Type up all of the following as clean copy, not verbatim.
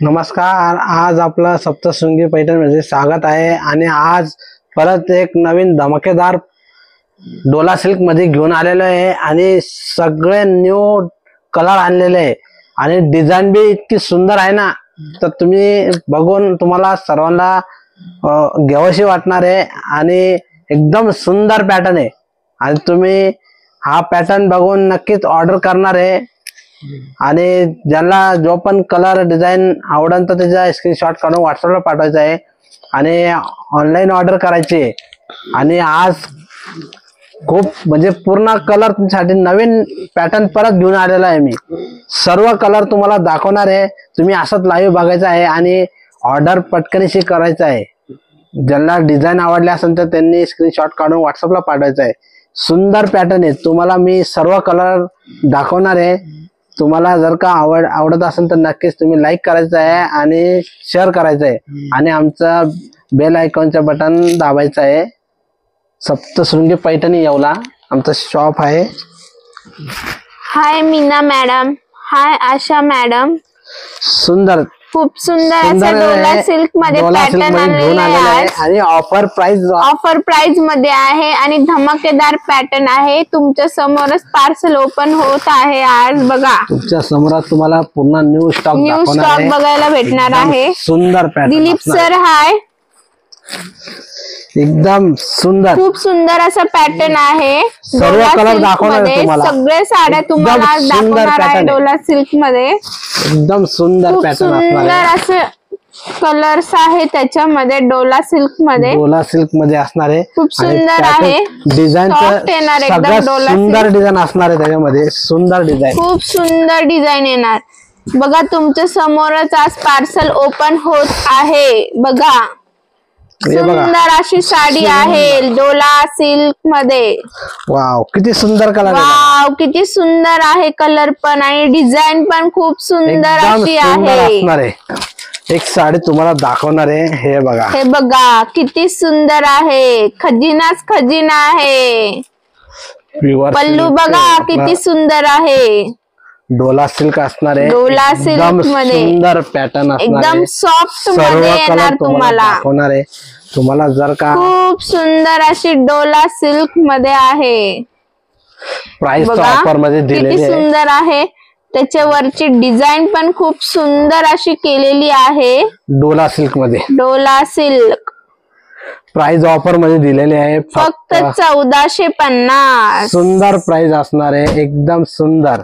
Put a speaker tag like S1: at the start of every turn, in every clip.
S1: नमस्कार, आज आपला सप्तशृंगी पैठण मध्ये स्वागत आहे आणि आज परत एक नवीन धमाकेदार डोला सिल्क मध्ये घेऊन आलेलो आहे आणि सगळे न्यू कलर आणलेले आहे आणि डिझाइन बी इतकी सुंदर आहे ना, तर तुम्ही बघून तुम्हाला सर्वांना घ्यावीशी वाटणार आहे आणि एकदम सुंदर पॅटर्न आहे आणि तुम्ही हा पॅटर्न बघून नक्कीच ऑर्डर करणार आहे आणि ज्यांना जो पण कलर डिझाइन आवडेल तर त्याचा स्क्रीनशॉट काढून व्हॉट्सअपला पाठवायचा आहे आणि ऑनलाईन ऑर्डर करायची आहे। आणि आज खूप म्हणजे पूर्ण कलर तुमच्यासाठी नवीन पॅटर्न परत घेऊन आलेला आहे। मी सर्व कलर तुम्हाला दाखवणार आहे, तुम्ही असंच लाईव्ह बघायचं आहे आणि ऑर्डर पटकनशी करायचं आहे। ज्यांना डिझाइन आवडले असेल तर त्यांनी स्क्रीनशॉट काढून व्हॉट्सअपला पाठवायचं आहे। सुंदर पॅटर्न आहे, तुम्हाला मी सर्व कलर दाखवणार आहे। तुम्हाला जर का आवडत असेल तर नक्कीच तुम्ही लाईक करायचं आहे आणि शेअर करायचं आहे आणि आमचा बेल आयकॉनचं बटन दाबायचं आहे। सप्तशृंगी पैठणी येवला आमचं शॉप आहे।
S2: हाय मीना मॅडम, हाय आशा मॅडम।
S1: सुंदर,
S2: खूप सुंदर असं डोला सिल्क मध्ये पॅटर्न आणलेला आहे
S1: आणि ऑफर
S2: प्राइस मध्ये आहे आणि धमाकेदार पॅटर्न आहे। तुमच्या समोरच पार्सल ओपन होत आहे। आज बघा
S1: तुमच्या समोर तुम्हाला पूर्ण न्यू स्टॉक
S2: बघायला भेटणार आहे।
S1: सुंदर पॅटर्न।
S2: दिलीप सर हाय,
S1: एकदम सुंदर,
S2: खूप सुंदर असं पॅटर्न आहे।
S1: सर्व कलर दाखवणार तुम्हाला,
S2: सगळे साड्या तुम्हाला दाखवणार आहे डोला सिल्क मध्ये।
S1: एकदम सुंदर पॅटर्न असणार आहे।
S2: असे कलर्स आहे त्याच्यामध्ये डोला सिल्क मध्ये
S1: असणार आहे।
S2: खूप सुंदर आहे
S1: डिझाइन,
S2: एकदम डोला
S1: सुंदर डिझाइन असणार आहे त्याच्यामध्ये। सुंदर डिझाइन,
S2: खूप सुंदर डिझाइन येणार। बघा तुमच्या समोरच आज पार्सल ओपन होत आहे। बघा सुंदर अशी साडी आहे डोला सिल्क मध्ये।
S1: वाव, किती सुंदर कलर,
S2: वाव किती सुंदर आहे कलर पण आणि डिझाइन पण खूप सुंदर अशी आहे।
S1: एक साडी तुम्हाला दाखवणार आहे, हे बघा,
S2: हे बघा किती सुंदर आहे। खजिनाच खजिना आहे। पल्लू बघा किती सुंदर आहे।
S1: डोला सिल्क असणार आहे,
S2: डोला सिल्क मध्ये
S1: सुंदर पॅटर्न असणार आहे,
S2: एकदम सॉफ्ट मध्ये येणार तुम्हाला
S1: दाखवणार आहे। तुम्हाला जर का
S2: खूप सुंदर अशी डोला सिल्क मध्ये आहे।
S1: प्राइस ऑफर मध्ये दिलेली
S2: किती सुंदर आहे। त्याच्यावरची डिझाइन पण खूप सुंदर अशी केलेली आहे
S1: डोला सिल्क मध्ये।
S2: डोला सिल्क
S1: प्राइस ऑफर मध्ये दिलेली आहे
S2: फक्त 1450।
S1: सुंदर प्राइस असणार आहे, एकदम सुंदर।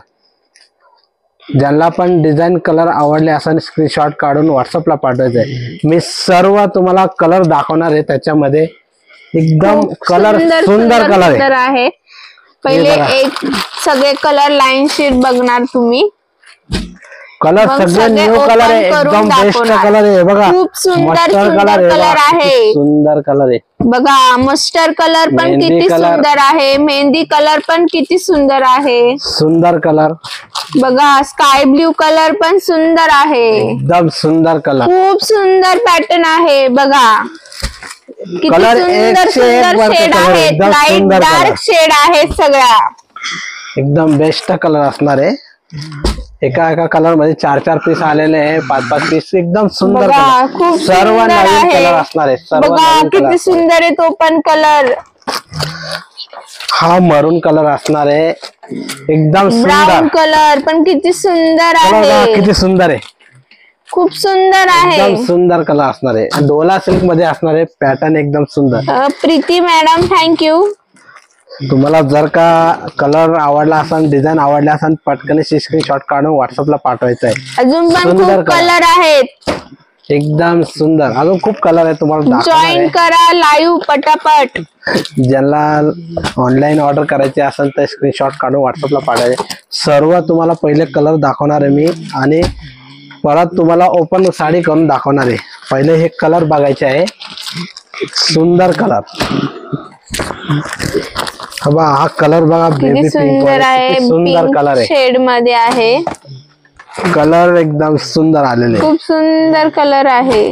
S1: ज्यांना पण डिझाइन कलर आवडले असेल स्क्रीनशॉट काढून व्हॉट्सअपला पाठवायचं आहे। मी सर्व तुम्हाला कलर दाखवणार आहे, त्याच्यामध्ये एकदम कलर सुंदर कलर
S2: आहे। पहिले एक सगळे कलर लाईन शीट बघणार तुम्ही।
S1: कलर सगळे न्यू कलर आहे, एकदम बेस्ट कलर आहे। बघा
S2: खूप सुंदर कलर आहे,
S1: सुंदर कलर आहे।
S2: बघा मस्टर्ड कलर पण किती सुंदर आहे। मेहंदी कलर पण किती सुंदर आहे।
S1: सुंदर कलर
S2: बघा स्काय ब्ल्यू कलर पण सुंदर आहे,
S1: एकदम सुंदर कलर।
S2: खूप सुंदर पॅटर्न आहे। बघा किती सुंदर सुंदर शेड आहेत, लाईट डार्क शेड आहेत सगळ्या।
S1: एकदम बेस्ट कलर असणार आहे। एका एका कलर मध्ये 4-4 पीस आलेले आहे, 5-5 पीस, एकदम सुंदर
S2: खूप
S1: सर्व नवीन कलर असणार आहे।
S2: बघा किती सुंदर आहे तो पण कलर।
S1: हा मरून कलर असणार आहे, एकदम सुंदर।
S2: ब्राऊन कलर पण किती सुंदर आहे,
S1: किती सुंदर आहे,
S2: खूप सुंदर आहे।
S1: एकदम सुंदर कलर असणार आहे, डोला सिल्क मध्ये असणार आहे, पॅटर्न एकदम सुंदर।
S2: Preeti madam thank you.
S1: तुम्हाला जर का कलर आवडला असेल, डिझाईन आवडला असेल, पटकन स्क्रीनशॉट काढून व्हॉट्सअपला पाठवायचा आहे.
S2: अजून पण
S1: सुंदर
S2: खूप कलर आहेत.
S1: एकदम सुंदर. अजून खूप कलर आहे तुम्हाला दाखवणार
S2: जॉईन
S1: आहे.
S2: करा लाईव्ह पटापट.
S1: ज्यांना ऑनलाईन ऑर्डर करायची असेल तर स्क्रीनशॉट काढून व्हॉट्सअपला पाठवायचे. सर्व तुम्हाला पहिले कलर दाखवणार आहे मी आणि परत तुम्हाला ओपन साडी करून दाखवणार आहे. पहिले हे कलर बघायचे आहे. सुंदर कलर. हा कलर बघा, बेबी
S2: किती
S1: पिंक
S2: सुंदर आहे.
S1: सुंदर कलर आहे.
S2: शेड मध्ये आहे.
S1: कलर एकदम सुंदर आलेले.
S2: खूप सुंदर कलर आहे.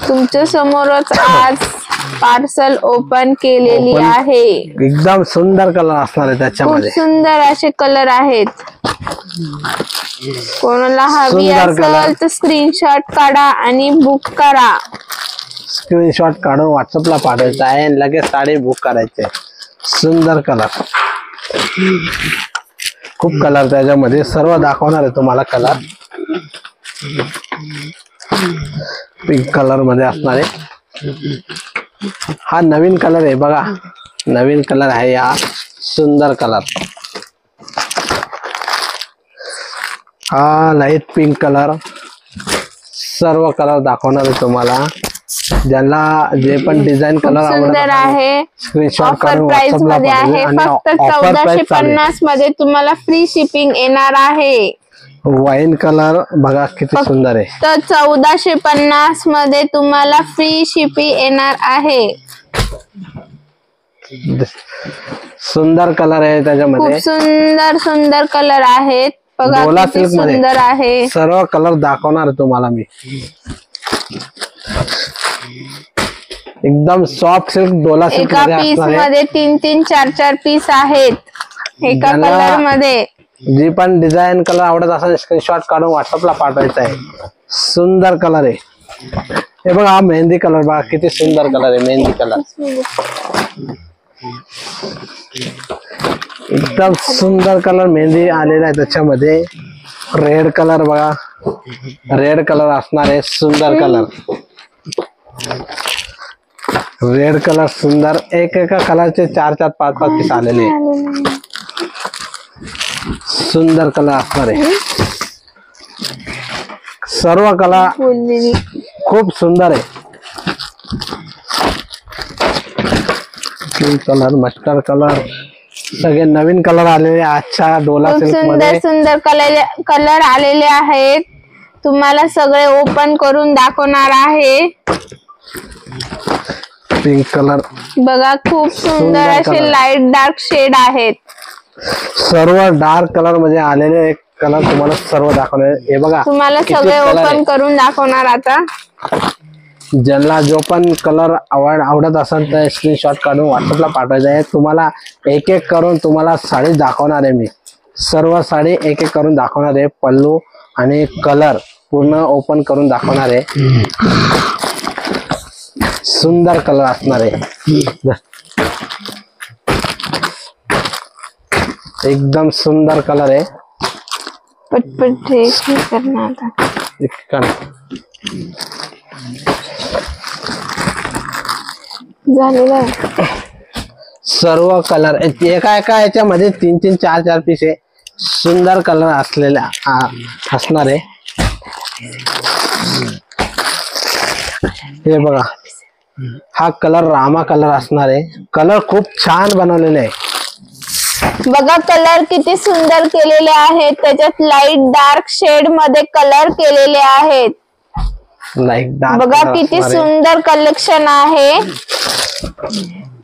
S2: तुमच्या समोरच आज पार्सल ओपन केलेली आहे.
S1: एकदम सुंदर कलर असणार आहे
S2: खूप
S1: त्याच्यामध्ये.
S2: सुंदर असे कलर आहेत. कोणाला हवी असेल तर स्क्रीनशॉट काढा आणि बुक करा.
S1: स्क्रीनशॉट काढून व्हॉट्सअपला पाठवायचा आहे आणि लगेच साडी बुक करायची आहे. सुंदर कलर. खूप कलर त्याच्यामध्ये सर्व दाखवणार आहे तुम्हाला. कलर पिंक कलर मध्ये असणार आहे. हा नवीन कलर आहे बघा, नवीन कलर आहे हा. सुंदर कलर. हा लाईट पिंक कलर. सर्व कलर दाखवणार आहे तुम्हाला. ज्यांना जे पण डिझाईन कलर
S2: सुंदर आहे.
S1: स्क्रीनशॉट
S2: ऑफर
S1: काढून
S2: प्राइस
S1: व्हॉट्सअपला
S2: मध्ये आहे. फक्त 1450 मध्ये तुम्हाला फ्री शिपिंग येणार आहे.
S1: वाईन कलर बघा किती सुंदर आहे.
S2: तर 1450 मध्ये तुम्हाला फ्री शिपिंग येणार आहे.
S1: सुंदर कलर आहे
S2: खूप
S1: त्याच्यामध्ये.
S2: सुंदर सुंदर कलर आहेत. बघा
S1: डोला
S2: किती
S1: सिल्क मध्ये
S2: सुंदर आहे.
S1: सर्व कलर दाखवणार आहे तुम्हाला मी. एकदम सॉफ्ट सिल्क डोला सिल्क
S2: एका
S1: मध्ये
S2: पीस
S1: असणार आहे.
S2: मध्ये 3 4 पीस आहेत एका कलर मध्ये.
S1: जी पण डिझाईन कलर आवडत असेल स्क्रीनशॉट काढून व्हॉट्सअपला पाठवायचा आहे. सुंदर कलर आहे. हे बघा हा मेहंदी कलर बघा किती सुंदर कलर आहे. मेहंदी कलर एकदम सुंदर कलर मेहंदी आलेला आहे त्याच्यामध्ये. रेड कलर बघा, रेड कलर असणार आहे. सुंदर कलर. रेड कलर सुंदर. एका कलरचे 4 5 पीस आलेले. सुंदर कलर असणार आहे. सर्व कलर खूप सुंदर आहे. पिंक कलर, मस्टर्ड कलर, सगळे नवीन कलर आलेले आजच्या डोला
S2: खूप
S1: सिल्क
S2: सुंदर
S1: मध्ये.
S2: सुंदर कलर आलेले आहेत. तुम्हाला सगळे ओपन करून दाखवणार आहे.
S1: पिंक कलर
S2: बघा खूप सुंदर असे लाईट डार्क शेड आहेत.
S1: सर्व डार्क कलर मध्ये आलेले कलर तुम्हाला सर्व दाखवणार. हे बघा
S2: तुम्हाला सगळे ओपन करून दाखवणार आता.
S1: ज्यांना जो पण कलर आवडत असेल तर स्क्रीनशॉट काढून व्हॉट्सअपला पाठवायचा आहे. तुम्हाला एक एक करून तुम्हाला साडी दाखवणार आहे मी. सर्व साडी एक एक करून दाखवणार आहे. पल्लू आणि कलर पूर्ण ओपन करून दाखवणार आहे. सुंदर कलर असणार आहे. एकदम सुंदर कलर आहे.
S2: पटपट हे करणार आता. झालेलं आहे.
S1: सर्व कलर एका एका याच्यामध्ये 3 4 पीस आहे. सुंदर कलर असलेला असणार आहे. हे बघा हा कलर रामा कलर असणार आहे. कलर खूप छान बनवलेले आहे.
S2: बघा कलर किती सुंदर केलेले आहेत. त्याच्यात लाईट डार्क शेड मध्ये कलर केलेले आहेत.
S1: लाईट डार्क
S2: बघा किती सुंदर कलेक्शन आहे.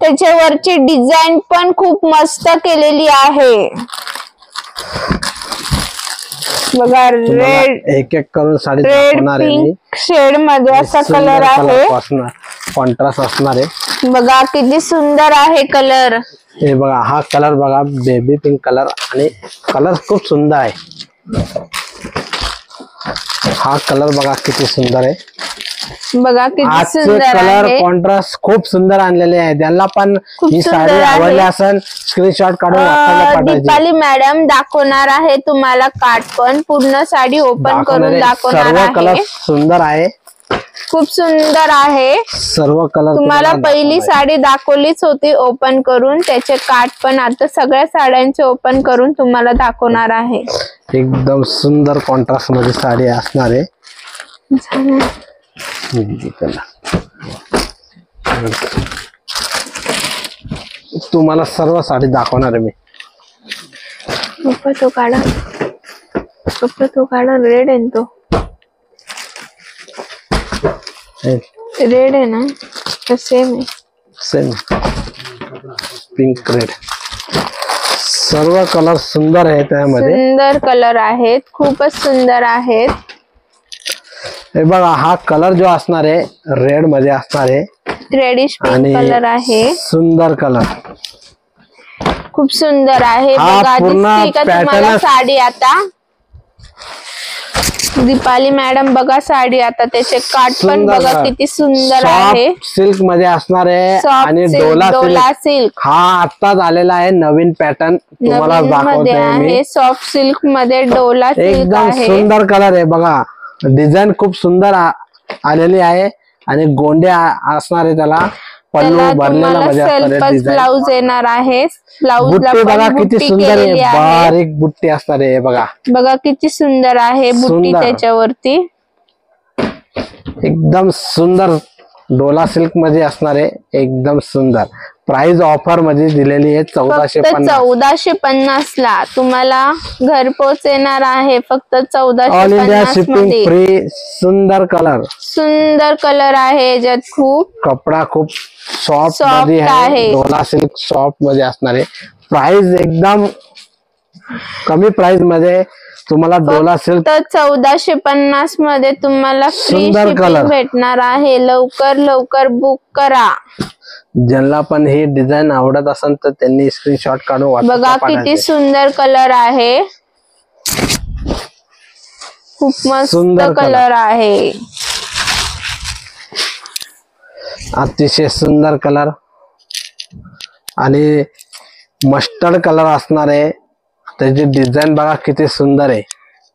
S2: त्याच्यावरची डिझाईन पण खूप मस्त केलेली आहे. बघा रेड
S1: एक एक करून साडी
S2: रेड
S1: दाखवणार आहे मी.
S2: पिंक शेड मध्ये असा कलर आहे.
S1: कॉन्ट्रास्ट असणार आहे.
S2: बघा किती सुंदर आहे कलर.
S1: हे बघा हा कलर बघा बेबी पिंक कलर आणि कलर खूप सुंदर आहे. हा कलर बघा किती सुंदर आहे.
S2: बघा किती
S1: आजचे
S2: सुंदर
S1: कलर
S2: आहे.
S1: कॉन्ट्रास्ट खूप सुंदर आणलेले आहे. ज्यांना पण
S2: खूप
S1: ही
S2: सुंदर
S1: साडी
S2: आहे.
S1: आवडली असेल स्क्रीनशॉट काढून व्हॉट्सअपला पाठवायची.
S2: दीपाली मॅडम दाखवणार आहे तुम्हाला कार्ड पण पूर्ण साडी ओपन करून दाखवणार
S1: सर्व कलर
S2: आहे.
S1: सुंदर आहे.
S2: खूप सुंदर आहे.
S1: सर्व कलर
S2: तुम्हाला पहिली साडी दाखवलीच होती ओपन करून, त्याचे काठ पण आता सगळ्या साड्यांचे ओपन करून तुम्हाला दाखवणार आहे.
S1: एकदम सुंदर कॉन्ट्रास्ट मध्ये साडी असणार आहे. तुम्हाला सर्व साडी दाखवणार आहे मी.
S2: तो काढा, तो काढा. रेड आहे तो, रेड आहे ना, सेम आहे.
S1: सेम पिंक रेड, सर्व कलर सुंदर आहे त्यामध्ये.
S2: सुंदर कलर आहेत, खूपच सुंदर आहेत.
S1: हे बघा, हा कलर जो असणार आहे रेड मध्ये असणार आहे.
S2: रेडिश पिंक कलर आहे.
S1: सुंदर कलर,
S2: खूप सुंदर आहे. बघा दिसते का तुम्हाला साडी आता. दीपाली मॅडम बघा साडी आता, त्याचे काठ पण बघा किती सुंदर आहे.
S1: सिल्क मध्ये असणार आहे आणि डोला
S2: सिल्क
S1: हा आत्ताच आलेला आहे नवीन पॅटर्न. तुम्हाला दाखवतोय मी.
S2: सॉफ्ट सिल्क मध्ये डोला सिल्क
S1: एकदम
S2: आहे.
S1: सुंदर कलर आहे. बघा डिझाईन खूप सुंदर आलेली आहे आणि गोंडे असणार आहे त्याला. पल्लू भरलेला मध्ये
S2: ब्लाउज येणार आहे.
S1: बुट्टी बघा किती सुंदर आहे, बारीक बुट्टी असणार आहे. बघा
S2: बघा किती सुंदर आहे बुट्टी त्याच्यावरती.
S1: एकदम सुंदर डोला सिल्क मध्ये असणार आहे. एकदम सुंदर. प्राइस ऑफर मध्ये दिलेली आहे
S2: 1450 ला तुम्हाला घरपोच येणार आहे. फक्त 1450
S1: ऑल इंडिया शिपिंग फ्री. सुंदर कलर,
S2: सुंदर कलर आहे. याच्यात खूप
S1: कपडा खूप सॉफ्ट मध्ये आहे. डोला सिल्क सॉफ्ट मध्ये असणार आहे. प्राइस एकदम कमी प्राइस मध्ये तुम्हाला डोला सिल्क
S2: 1450 मध्ये तुम्हाला फ्री शिपिंग भेटणार आहे. लवकर लवकर बुक करा.
S1: ज्यांना पण ही डिझाईन आवडत असेल तर त्यांनी स्क्रीनशॉट काढून
S2: बघा किती सुंदर कलर आहे. खूप मस्त कलर आहे.
S1: अतिशय सुंदर कलर आणि मस्टर्ड कलर असणार आहे. त्याची डिझाईन बघा किती सुंदर आहे.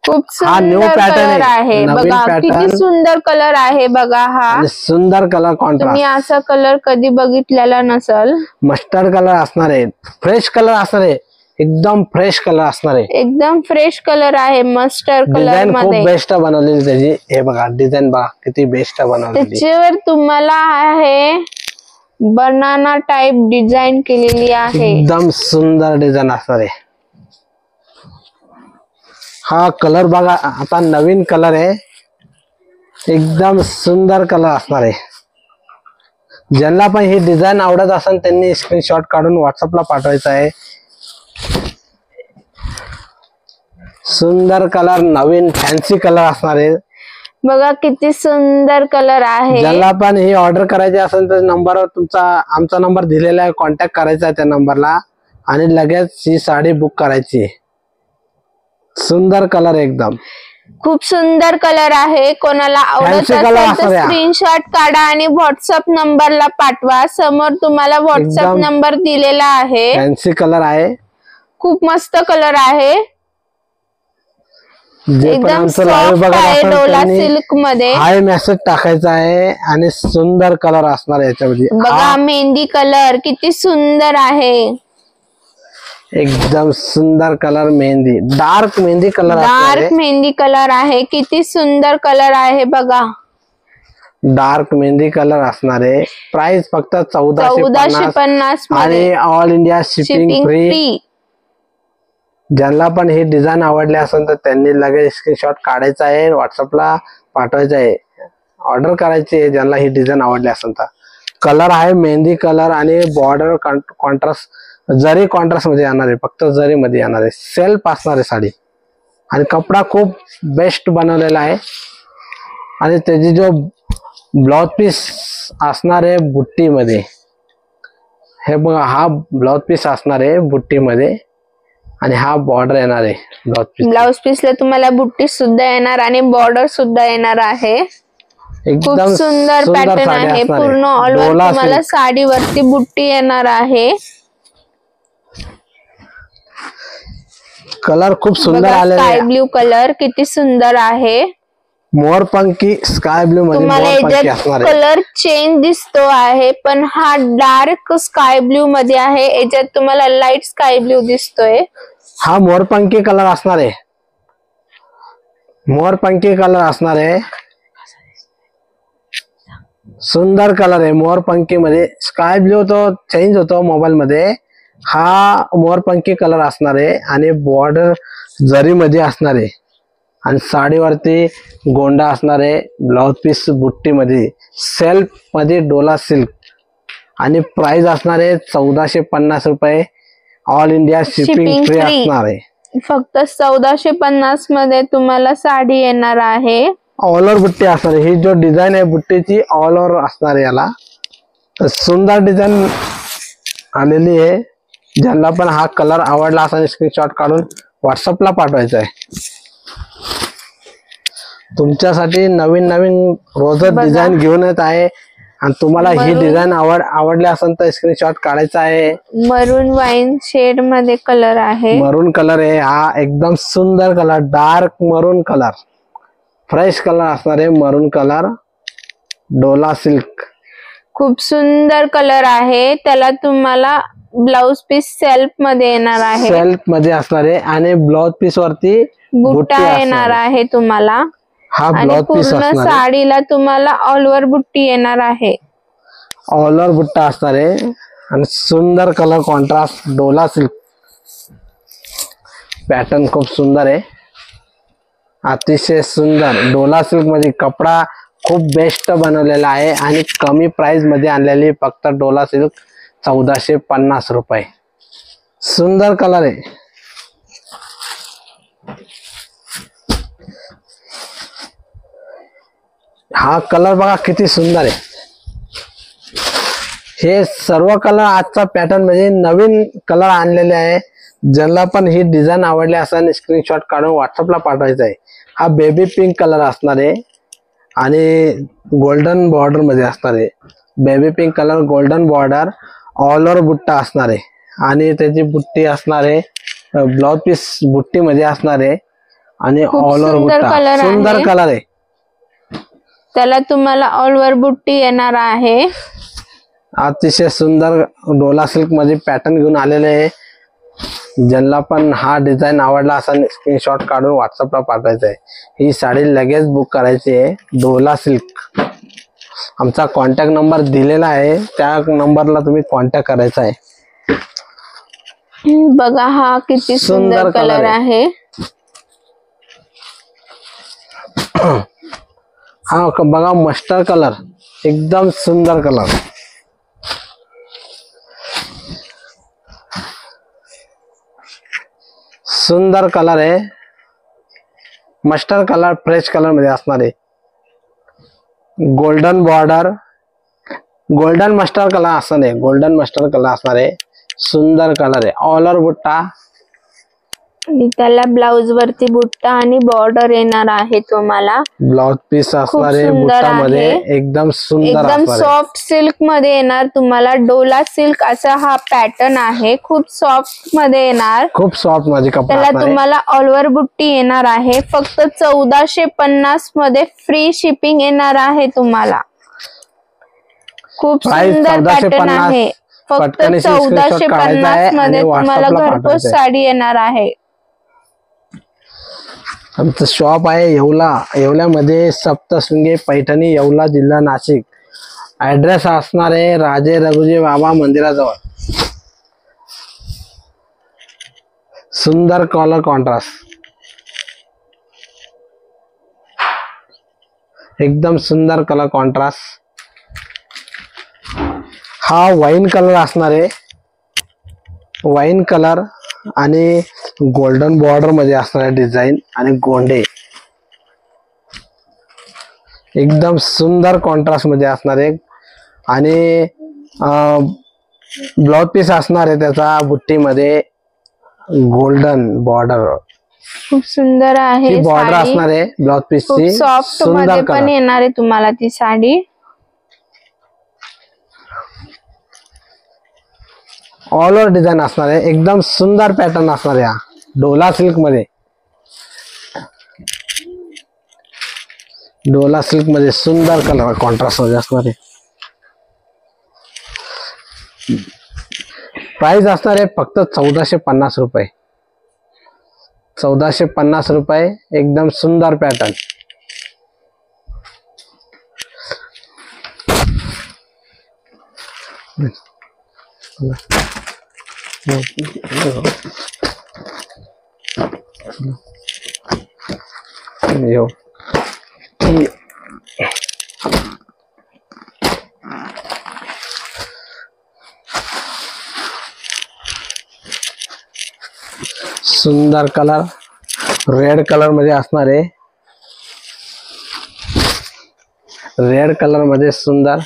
S2: खूप सुंदर कलर आहे. बघा किती सुंदर कलर आहे. बघा हा
S1: सुंदर कलर कॉन्ट्रास्ट.
S2: तुम्ही असा कलर कधी बघितलेला नसल.
S1: मस्टर्ड कलर असणार आहे. फ्रेश कलर असणार आहे. एकदम फ्रेश कलर असणार आहे.
S2: एकदम फ्रेश कलर आहे. मस्टर्ड कलर मध्ये
S1: खूप बेस्ट बनवलेली त्याची. हे बघा डिझाईन बघा किती बेस्ट बनवलेली.
S2: त्याच्यावर तुम्हाला आहे बनाना टाइप डिझाईन केलेली आहे.
S1: एकदम सुंदर डिझाईन असणार आहे. हा कलर बघा आता नवीन कलर आहे. एकदम सुंदर कलर असणार आहे. ज्यांना पण ही डिझाईन आवडत असेल त्यांनी स्क्रीनशॉट काढून व्हॉट्सअपला पाठवायचा आहे. सुंदर कलर, नवीन फॅन्सी कलर असणार आहे.
S2: बघा किती सुंदर कलर आहे.
S1: ज्यांना पण ही ऑर्डर करायची असेल तर नंबरवर आमचा नंबर दिलेला आहे. कॉन्टॅक्ट करायचा आहे त्या नंबरला आणि लगेच ही साडी बुक करायची. सुंदर कलर एकदम
S2: खूप सुंदर कलर आहे. कोणाला आवडत असेल तर स्क्रीनशॉट काढा आणि व्हॉट्सअप नंबरला पाठवा. समोर तुम्हाला व्हॉट्सअप नंबर दिलेला आहे.
S1: फॅन्सी कलर आहे.
S2: खूप मस्त कलर आहे. एकदम सॉफ्ट आहे. डोला सिल्क मध्ये
S1: हाय मेसेज टाकायचा आहे आणि सुंदर कलर असणार आहे याच्यामध्ये.
S2: बघा मेहंदी कलर किती सुंदर आहे.
S1: एकदम सुंदर colour, mehndi dark mehndi colour.
S2: Dark mehndi colour आहे. किती सुंदर कलर आहे. बघा
S1: डार्क मेहंदी कलर असणार आहे. प्राइस फक्त 1450 आणि ऑल इंडिया शिपिंग फ्री. ज्यांना पण ही डिझाईन आवडली असेल तर त्यांनी लगेच स्क्रीनशॉट काढायचा आहे. व्हॉट्सअपला पाठवायचा आहे. ऑर्डर करायची आहे ज्यांना ही डिझाईन आवडली असेल तर. कलर आहे मेहंदी कलर आणि बॉर्डर कॉन्ट्रास्ट, जरी कॉन्ट्रास्ट मध्ये येणार आहे. फक्त जरी मध्ये येणार आहे. सेल्फ असणार आहे साडी आणि कपडा खूप बेस्ट बनवलेला आहे. आणि त्याची जो ब्लाउज पीस असणार आहे बुट्टी मध्ये. हे बघा हा ब्लाउज पीस असणार आहे बुट्टी मध्ये आणि हा बॉर्डर येणार आहे.
S2: ब्लाउज पीसला तुम्हाला बुट्टी सुद्धा येणार आणि बॉर्डर सुद्धा येणार आहे. खूप सुंदर पॅटर्न आहे. पूर्ण ऑल ओव्हर तुम्हाला साडीवरती बुट्टी येणार आहे.
S1: कलर खूप सुंदर आलेला आहे.
S2: स्काय ब्ल्यू कलर किती सुंदर आहे.
S1: मोरपंखी स्काय ब्लू मध्ये
S2: तुम्हाला
S1: मोरपंखी
S2: याच्यात
S1: असणार आहे.
S2: कलर चेंज दिसतो आहे, पण हा डार्क स्काय ब्लू मध्ये आहे. याच्यात तुम्हाला लाईट स्काय ब्लू दिसतोय.
S1: हा मोरपंखी कलर असणार आहे. मोरपंखी कलर असणार आहे. सुंदर कलर आहे मोरपंखी मध्ये. स्काय ब्लू तो चेंज होतो मोबाईल मध्ये. हा मोरपंखी कलर असणार आहे आणि बॉर्डर जरी मध्ये असणार आहे आणि साडीवरती गोंडा असणार आहे. ब्लाउज पीस बुट्टी मध्ये सेल्फ मध्ये डोला सिल्क आणि प्राइस असणार आहे 1450 रुपये. All India shipping
S2: Shipping
S1: free
S2: free.
S1: असणार आहे.
S2: फक्त 1450 मध्ये तुम्हाला साडी येणार आहे.
S1: ऑल ओव्हर बुट्टी असणार आहे. ही जो डिझाईन आहे बुट्टीची ऑल ओव्हर असणार आहे. याला तर सुंदर डिझाईन आलेली आहे. ज्यांना पण हा कलर आवडला असा स्क्रीनशॉट काढून व्हॉट्सअपला पाठवायचा आहे. तुमच्यासाठी नवीन नवीन रोजच
S2: बघा.
S1: डिझाईन घेऊन येत आहे आणि तुम्हाला ही
S2: मरून-
S1: डिझाईन आवडली असेल तर स्क्रीनशॉट काढायचा आहे.
S2: मरून वाईन शेड मध्ये कलर आहे.
S1: मरून कलर आहे हा. एकदम सुंदर कलर, डार्क मरून कलर, फ्रेश कलर असणार आहे. मरून कलर डोला सिल्क.
S2: खूप सुंदर कलर आहे. त्याला तुम्हाला ब्लाउज पीस सेल्फ मध्ये येणार आहे.
S1: सेल्फ मध्ये असणार आहे आणि ब्लाउज पीस वरती बुट्टी
S2: बुट्टा
S1: असणार
S2: येणार
S1: आहे.
S2: आहे तुम्हाला.
S1: हा
S2: आणि
S1: ब्लाउज पीस
S2: पूर्ण
S1: असणार आहे.
S2: साडीला तुम्हाला ऑल ओव्हर बुट्टी येणार आहे.
S1: ऑल ओव्हर बुट्टा असणार आहे आणि सुंदर colour contrast Dola silk. Pattern खूप सुंदर आहे. अतिशय सुंदर डोला सिल्क मध्ये कपडा खूप बेस्ट बनवलेला आहे आणि कमी प्राइस मध्ये आणलेली फक्त डोला सिल्क 1450 रुपये. सुंदर कलर आहे. हा कलर बघा किती सुंदर आहे. हे सर्व कलर आजचा पॅटर्न म्हणजे नवीन कलर आणलेले आहे. ज्यांना पण ही डिझाईन आवडली असेल स्क्रीनशॉट काढून व्हॉट्सअपला पाठवायचा आहे. हा बेबी पिंक कलर असणार आहे आणि गोल्डन बॉर्डर मध्ये असणार आहे. Baby pink colour golden border all over बुट्टा असणार आहे आणि त्याची बुट्टी असणार आहे. ब्लाउज पीस बुट्टी मध्ये असणार आहे आणि
S2: खूप
S1: ऑल ओव्हर
S2: सुंदर
S1: बुट्टा.
S2: color
S1: सुंदर
S2: आहे.
S1: कलर आहे.
S2: त्याला तुम्हाला ऑल ओव्हर बुट्टी येणार आहे.
S1: अतिशय सुंदर डोला सिल्क मध्ये पॅटर्न घेऊन आलेले आहे. ज्यांना पण हा डिझाईन आवडला असेल स्क्रीनशॉट काढून व्हॉट्सअपला पाठवायचा आहे. ही साडी लगेच बुक करायची आहे. डोला सिल्क. आमचा कॉन्टॅक्ट नंबर दिलेला आहे, त्या नंबरला तुम्ही कॉन्टॅक्ट करायचा आहे.
S2: बघा हा किती
S1: सुंदर
S2: सुंदर
S1: color
S2: कलर
S1: आहे.
S2: आहे.
S1: हा बघा मस्टर्ड कलर, एकदम सुंदर कलर. सुंदर कलर आहे. मस्टर्ड कलर फ्रेश कलर मध्ये असणार आहे. Golden border, golden mustard colour असणार आहे. गोल्डन मस्टर्ड कलर असणार आहे. सुंदर कलर आहे. ऑल ओव्हर बुट्टा
S2: आणि त्याला ब्लाउज वरती बुट्टा आणि बॉर्डर येणार आहे तुम्हाला.
S1: ब्लाउज पीस असणार आहे
S2: सुंदर
S1: बुट्टामध्ये.
S2: आहे.
S1: एकदम सुंदर
S2: एकदम
S1: असणार आहे.
S2: सॉफ्ट सिल्क मध्ये येणार तुम्हाला. डोला सिल्क असा हा पॅटर्न आहे. खूप सॉफ्ट मध्ये येणार.
S1: खूप सॉफ्ट मध्ये कपडा
S2: त्याला
S1: असणार आहे.
S2: तुम्हाला ऑल ओव्हर बुट्टी येणार आहे. फक्त 1450 मध्ये फ्री शिपिंग येणार आहे तुम्हाला. खूप
S1: Price
S2: सुंदर पॅटर्न
S1: 1450.
S2: आहे. फक्त
S1: पटकन screenshot काढायचा आहे
S2: 1450 मध्ये
S1: आणि
S2: तुम्हाला
S1: WhatsApp ला
S2: घरपोच
S1: पाठवायचं आहे.
S2: साडी येणार आहे.
S1: आमचं शॉप आहे येवला. येवल्यामध्ये सप्तशृंगी पैठणी, येवला, जिल्हा नाशिक. ऍड्रेस असणार आहे राजे रघुजी बाबा मंदिराजवळ. सुंदर कलर कॉन्ट्रास्ट, एकदम सुंदर कलर कॉन्ट्रास्ट. हा वाईन कलर असणार आहे. वाईन कलर आणि गोल्डन बॉर्डर मध्ये असणारे डिझाईन आणि गोंडे. एकदम सुंदर कॉन्ट्रास्ट मध्ये असणार आहे आणि ब्लाउज पीस असणार आहे त्याचा बुट्टीमध्ये गोल्डन बॉर्डर.
S2: खूप सुंदर आहे
S1: ही बॉर्डर
S2: साडी.
S1: असणार आहे ब्लाउज
S2: खूप
S1: पीसची.
S2: सॉफ्ट मध्ये
S1: सुंदर
S2: पण
S1: कलर.
S2: येणार आहे तुम्हाला ती साडी.
S1: ऑल ओव्हर डिझाईन असणार आहे. एकदम सुंदर पॅटर्न असणार आहे हा डोला सिल्क मध्ये. डोला सिल्क मध्ये सुंदर कलर कॉन्ट्रास्ट मध्ये असणार आहे. प्राइस असणार आहे फक्त 1450 रुपये. 1450 रुपये. एकदम सुंदर पॅटर्न. यो सुंदर कलर रेड कलर मध्ये असणार आहे. रेड कलर मध्ये सुंदर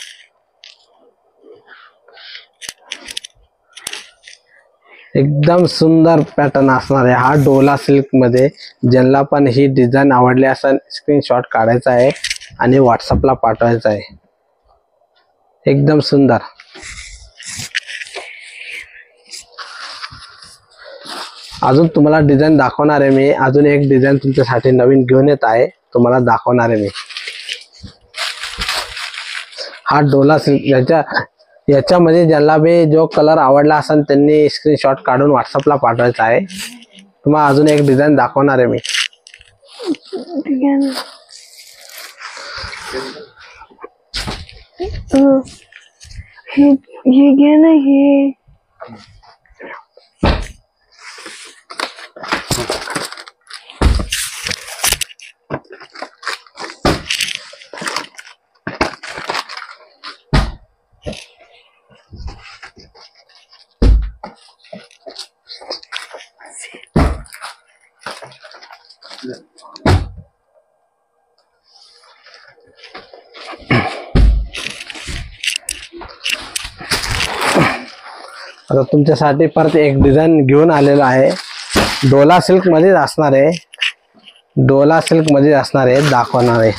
S1: एकदम सुंदर पॅटर्न असणार आहे. हा डोला सिल्क मध्ये ज्यांना पण ही डिझाईन आवडली असेल स्क्रीनशॉट काढायचा आहे आणि व्हॉट्सअपला पाठवायचा आहे. एकदम सुंदर. अजून तुम्हाला डिझाईन दाखवणार आहे मी. अजून एक डिझाईन तुमच्यासाठी नवीन घेऊन येत आहे, तुम्हाला दाखवणार आहे मी. हा डोला सिल्क याच्यामध्ये ज्यांना बी जो कलर आवडला असेल त्यांनी स्क्रीनशॉट काढून व्हॉट्सअपला पाठवायचा आहे. तुम्हाला अजून एक डिझाईन दाखवणार आहे मी.
S2: हे घे ना हे.
S1: आता तुमच्यासाठी परत एक डिझाईन घेऊन आलेला आहे. डोला सिल्क मध्ये असणार आहे. डोला सिल्क मध्ये असणार आहे, दाखवणार आहे.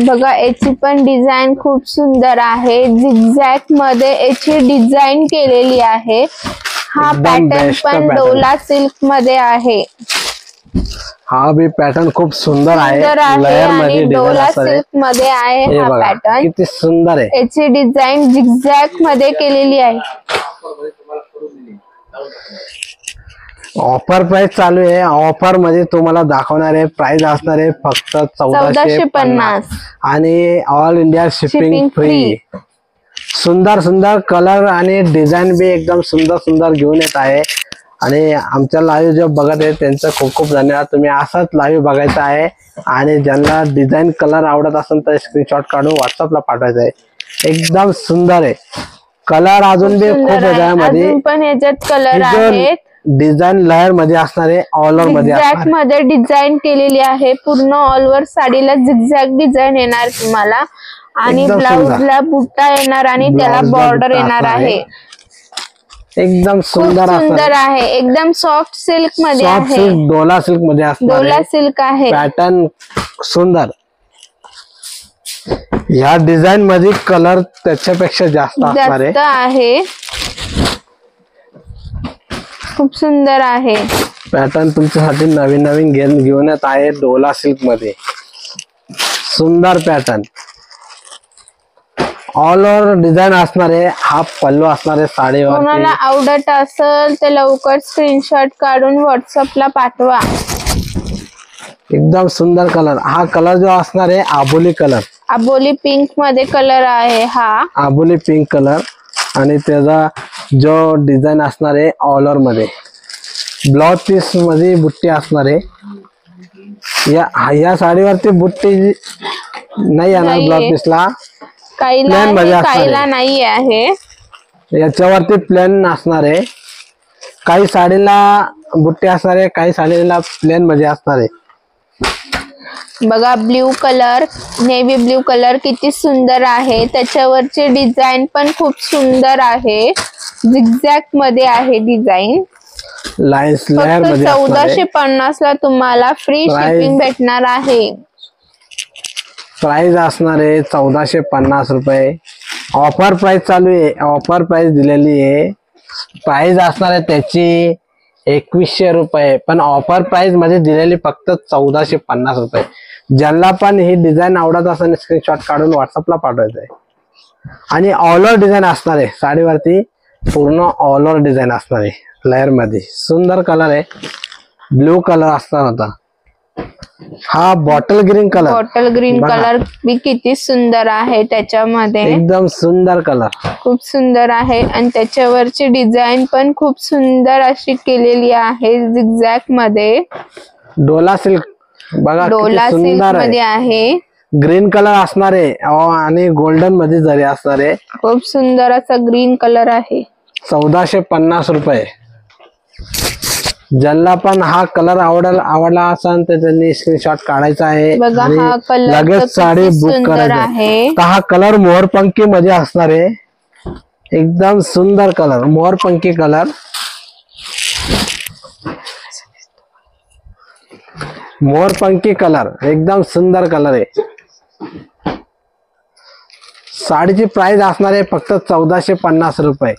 S2: बघा याची पण डिझाईन खूप सुंदर आहे. झिगझॅग मध्ये याची डिझाईन केलेली आहे. हा पॅटर्न पण डोला सिल्क मध्ये आहे.
S1: हा भी पॅटर्न खूप सुंदर आहे. लेयर मध्ये
S2: डोला सिल्क मध्ये आहे हा पॅटर्न.
S1: किती सुंदर आहे.
S2: याची डिझाईन झिगझॅग मध्ये केलेली आहे.
S1: ऑफर प्राइस चालू आहे. ऑफर मध्ये तुम्हाला दाखवणार आहे. प्राइस असणार आहे फक्त 1450 आणि ऑल इंडिया शिपिंग फ्री. सुंदर सुंदर कलर आणि डिझाईन बी एकदम सुंदर सुंदर घेऊन येत आहे. आणि आमच्या लाईव्ह जो बघत आहे त्यांचं खूप खूप धन्यवाद. तुम्ही असाच लाईव्ह बघायचा आहे आणि ज्यांना डिझाईन कलर आवडत असेल तर स्क्रीनशॉट काढून व्हॉट्सअपला पाठवायचा आहे. एकदम सुंदर आहे. कलर अजून बी खूप ह्याच्यामध्ये
S2: पण ह्याच्यात कलर आहेत.
S1: डिझाईन लेयर मध्ये असणार आहे. ऑल ओव्हर मध्ये
S2: झिगझॅग मध्ये डिझाईन केलेली आहे. पूर्ण ऑल ओव्हर साडीला झिगझॅग डिझाईन येणार तुम्हाला आणि ब्लाउजला बुट्टा येणार आणि त्याला बॉर्डर येणार आहे.
S1: एकदम सुंदर
S2: आहे. एकदम सॉफ्ट सिल्क मध्ये आहे.
S1: डोला सिल्क मध्ये असणार.
S2: डोला सिल्क आहे.
S1: पॅटर्न सुंदर. या डिझाईन मध्ये कलर त्याच्यापेक्षा जास्त असणार
S2: आहे. खूप सुंदर आहे.
S1: पॅटर्न तुमच्यासाठी नवीन नवीन घेऊन येत आहे. डोला सिल्क मध्ये सुंदर पॅटर्न ऑल ओव्हर डिझाईन असणार आहे. हा पल्लू असणार आहे साडीवर.
S2: कोणाला आवडत असेल तर लवकर स्क्रीनशॉट काढून व्हॉट्सअपला पाठवा.
S1: एकदम सुंदर कलर. हा कलर जो असणार आहे आबोली कलर.
S2: आबोली पिंक मध्ये कलर आहे. हा
S1: आबोली पिंक कलर आणि त्याचा जो डिझाईन असणार आहे ऑल ओव्हर मध्ये. ब्लाउज पीस मध्ये बुट्टी असणार आहे. या साडीवरती बुट्टी नाही येणार. ब्लाउज पीसला
S2: काहीला नाही आहे.
S1: याच्यावरती प्लेन असणार आहे. काही साडीला बुट्टी असणार आहे, काही साडीला प्लेन मध्ये असणार आहे.
S2: बघा blue colour, navy blue colour किती सुंदर आहे. त्याच्यावरची डिझाईन पण खूप सुंदर आहे. झिगझॅग मध्ये आहे डिझाईन.
S1: लाईन्स लेयर मध्ये
S2: 1450 ला तुम्हाला फ्री शिपिंग भेटणार आहे.
S1: प्राइस असणार आहे 1450 रुपये. ऑफर प्राइस चालू आहे. ऑफर प्राइस दिलेली आहे. प्राइस असणार आहे त्याची 2100 रुपये, पण ऑफर प्राइस मध्ये दिलेली फक्त 1450 रुपये. ज्यांना पण ही डिझाईन आवडत असेल स्क्रीनशॉट काढून व्हॉट्सअपला पाठवायचं आहे. आणि ऑल ओव्हर डिझाईन असणार आहे साडीवरती, पूर्ण ऑल ओव्हर डिझाईन असणार आहे लेअर मध्ये. सुंदर कलर आहे, ब्ल्यू कलर असणार होता. हा bottle green colour,
S2: bottle green colour बी किती सुंदर आहे त्याच्यामध्ये,
S1: एकदम सुंदर कलर,
S2: खूप सुंदर आहे. आणि त्याच्यावरची डिझाईन पण खूप सुंदर अशी केलेली आहे झिगझॅग मध्ये.
S1: डोला सिल्क बघा
S2: डोला
S1: किती
S2: सिल्क
S1: सुंदर
S2: मध्ये
S1: आहे.
S2: आहे.
S1: ग्रीन कलर असणार आहे आणि गोल्डन मध्ये जरी असणार आहे.
S2: खूप सुंदर असा ग्रीन कलर आहे.
S1: 1450 रुपये. ज्यांना पण हा कलर आवडला असेल तर त्यांनी स्क्रीनशॉट काढायचा आहे
S2: बघा
S1: आणि
S2: हा कलर
S1: लगेच साडी बुक
S2: सुंदर
S1: करायची
S2: आहे.
S1: तर हा कलर मोरपंखी मध्ये असणार आहे. एकदम सुंदर कलर, मोरपंखी कलर, मोरपंखी कलर, एकदम सुंदर कलर आहे. साडीची प्राइस असणार आहे फक्त 1450 रुपये